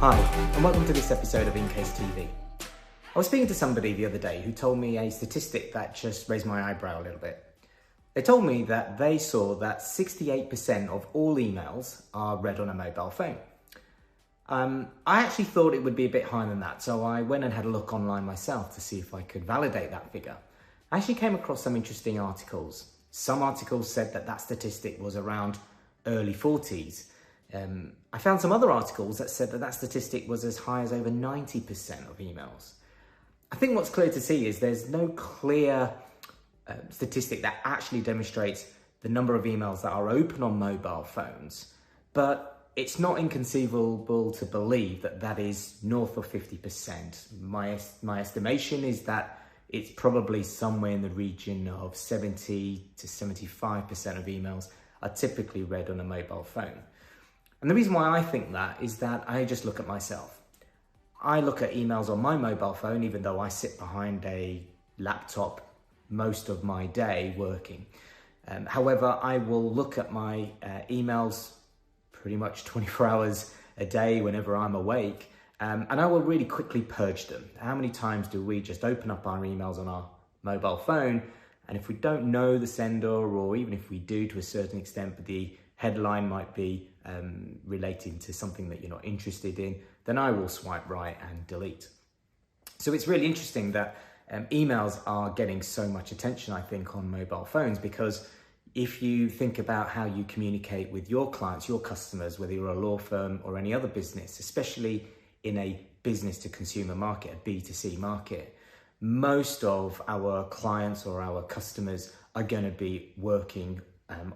Hi, and welcome to this episode of inCaseTV. I was speaking to somebody the other day who told me a statistic that just raised my eyebrow a little bit. They told me that they saw that 68% of all emails are read on a mobile phone. I actually thought it would be a bit higher than that, so I went and had a look online myself to see if I could validate that figure. I actually came across some interesting articles. Some articles said that that statistic was around early 40s. I found some other articles that said that that statistic was as high as over 90% of emails. I think what's clear to see is there's no clear statistic that actually demonstrates the number of emails that are open on mobile phones, but it's not inconceivable to believe that that is north of 50%. My estimation is that it's probably somewhere in the region of 70 to 75% of emails are typically read on a mobile phone. And the reason why I think that is that I just look at myself. I look at emails on my mobile phone, even though I sit behind a laptop most of my day working. However, I will look at my emails pretty much 24 hours a day whenever I'm awake, and I will really quickly purge them. How many times do we just open up our emails on our mobile phone, and if we don't know the sender, or even if we do to a certain extent, but the headline might be relating to something that you're not interested in, then I will swipe right and delete. So it's really interesting that emails are getting so much attention, I think, on mobile phones, because if you think about how you communicate with your clients, your customers, whether you're a law firm or any other business, especially in a business to consumer market, a B2C market, most of our clients or our customers are going to be working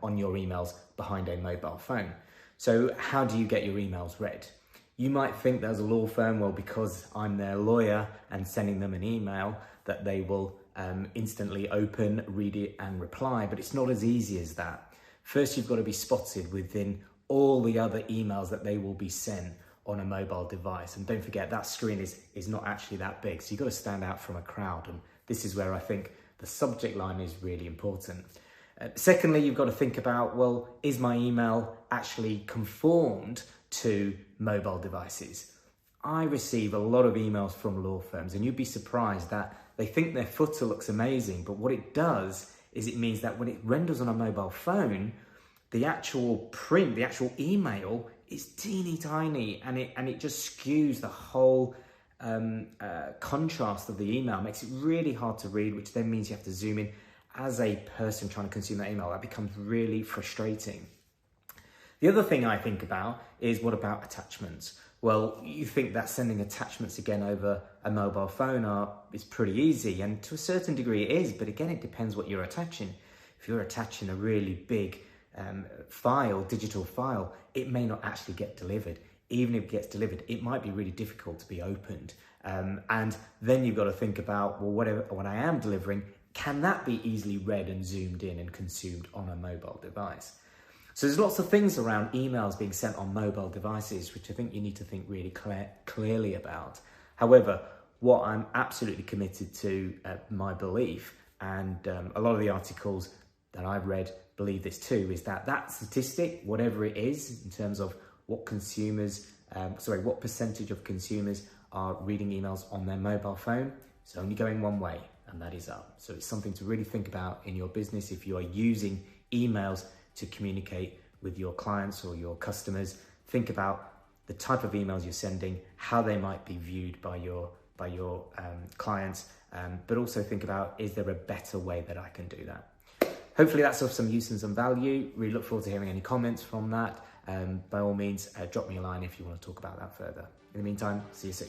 on your emails behind a mobile phone. So how do you get your emails read? You might think there's a law firm, well, because I'm their lawyer and sending them an email, that they will instantly open, read it and reply, but it's not as easy as that. First, you've got to be spotted within all the other emails that they will be sent on a mobile device. And don't forget, that screen is not actually that big, so you've got to stand out from a crowd. And this is where I think the subject line is really important. Secondly, you've got to think about, well, is my email actually conformed to mobile devices? I receive a lot of emails from law firms, and you'd be surprised that they think their footer looks amazing, but what it does is it means that when it renders on a mobile phone, the actual print, the actual email is teeny tiny, and it just skews the whole contrast of the email, makes it really hard to read, which then means you have to zoom in. As a person trying to consume that email, that becomes really frustrating. The other thing I think about is, what about attachments? Well, you think that sending attachments again over a mobile phone is pretty easy, and to a certain degree it is, but again, it depends what you're attaching. If you're attaching a really big digital file, it may not actually get delivered. Even if it gets delivered, it might be really difficult to be opened. And then you've got to think about, well, what I am delivering, can that be easily read and zoomed in and consumed on a mobile device? So there's lots of things around emails being sent on mobile devices, which I think you need to think really clearly about. However, what I'm absolutely committed to, my belief, and a lot of the articles that I've read believe this too, is that statistic, whatever it is, in terms of what percentage of consumers are reading emails on their mobile phone, it's only going one way, and that is up. So it's something to really think about in your business if you are using emails to communicate with your clients or your customers. Think about the type of emails you're sending, how they might be viewed by your clients, but also think about, is there a better way that I can do that? Hopefully that's of some use and some value. Really look forward to hearing any comments from that. By all means, drop me a line if you want to talk about that further. In the meantime, see you soon.